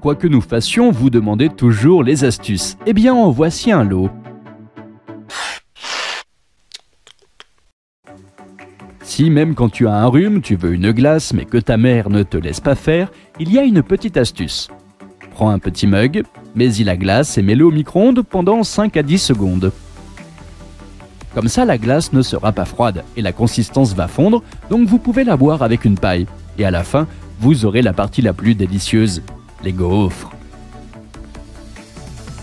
Quoi que nous fassions, vous demandez toujours les astuces. Eh bien, en voici un lot. Si même quand tu as un rhume, tu veux une glace mais que ta mère ne te laisse pas faire, il y a une petite astuce. Prends un petit mug, mets-y la glace et mets-le au micro-ondes pendant 5 à 10 secondes. Comme ça, la glace ne sera pas froide et la consistance va fondre, donc vous pouvez la boire avec une paille. Et à la fin, vous aurez la partie la plus délicieuse, les gaufres.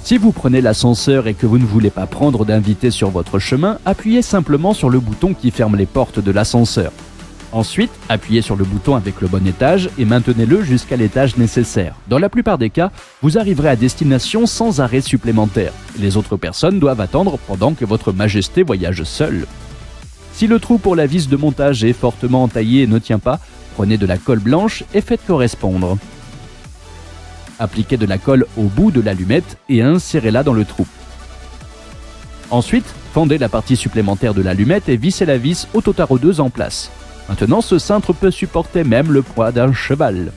Si vous prenez l'ascenseur et que vous ne voulez pas prendre d'invité sur votre chemin, appuyez simplement sur le bouton qui ferme les portes de l'ascenseur. Ensuite, appuyez sur le bouton avec le bon étage et maintenez-le jusqu'à l'étage nécessaire. Dans la plupart des cas, vous arriverez à destination sans arrêt supplémentaire. Les autres personnes doivent attendre pendant que votre majesté voyage seule. Si le trou pour la vis de montage est fortement entaillé et ne tient pas, prenez de la colle blanche et faites correspondre. Appliquez de la colle au bout de l'allumette et insérez-la dans le trou. Ensuite, fendez la partie supplémentaire de l'allumette et vissez la vis auto-taraudeuses en place. Maintenant, ce cintre peut supporter même le poids d'un cheval.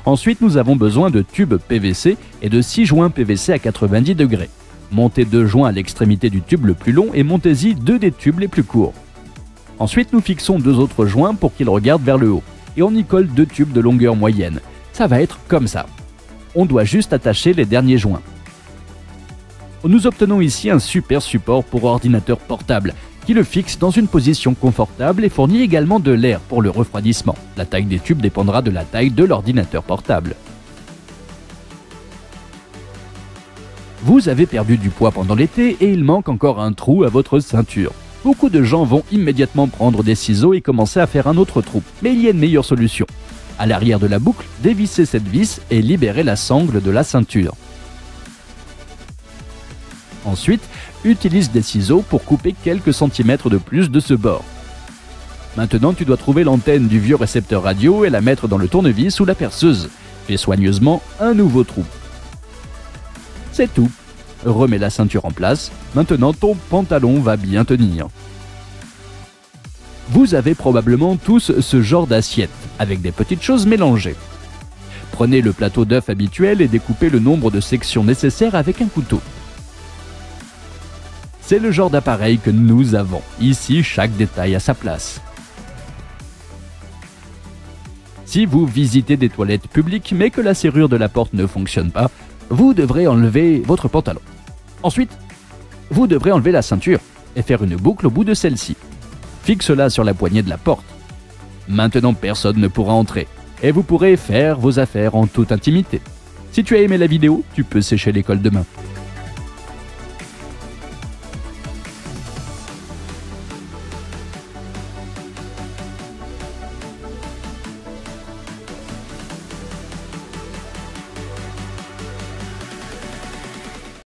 Ensuite, nous avons besoin de tubes PVC et de 6 joints PVC à 90 degrés. Montez 2 joints à l'extrémité du tube le plus long et montez-y 2 des tubes les plus courts. Ensuite, nous fixons 2 autres joints pour qu'ils regardent vers le haut et on y colle 2 tubes de longueur moyenne. Ça va être comme ça. On doit juste attacher les derniers joints. Nous obtenons ici un super support pour ordinateur portable qui le fixe dans une position confortable et fournit également de l'air pour le refroidissement. La taille des tubes dépendra de la taille de l'ordinateur portable. Vous avez perdu du poids pendant l'été et il manque encore un trou à votre ceinture. Beaucoup de gens vont immédiatement prendre des ciseaux et commencer à faire un autre trou. Mais il y a une meilleure solution. À l'arrière de la boucle, dévissez cette vis et libérez la sangle de la ceinture. Ensuite, utilise des ciseaux pour couper quelques centimètres de plus de ce bord. Maintenant, tu dois trouver l'antenne du vieux récepteur radio et la mettre dans le tournevis ou la perceuse. Fais soigneusement un nouveau trou. C'est tout. Remets la ceinture en place. Maintenant, ton pantalon va bien tenir. Vous avez probablement tous ce genre d'assiette, avec des petites choses mélangées. Prenez le plateau d'œufs habituel et découpez le nombre de sections nécessaires avec un couteau. C'est le genre d'appareil que nous avons. Ici, chaque détail a sa place. Si vous visitez des toilettes publiques mais que la serrure de la porte ne fonctionne pas, vous devrez enlever votre pantalon. Ensuite, vous devrez enlever la ceinture et faire une boucle au bout de celle-ci. Fixe-la sur la poignée de la porte. Maintenant, personne ne pourra entrer et vous pourrez faire vos affaires en toute intimité. Si tu as aimé la vidéo, tu peux sécher l'école demain.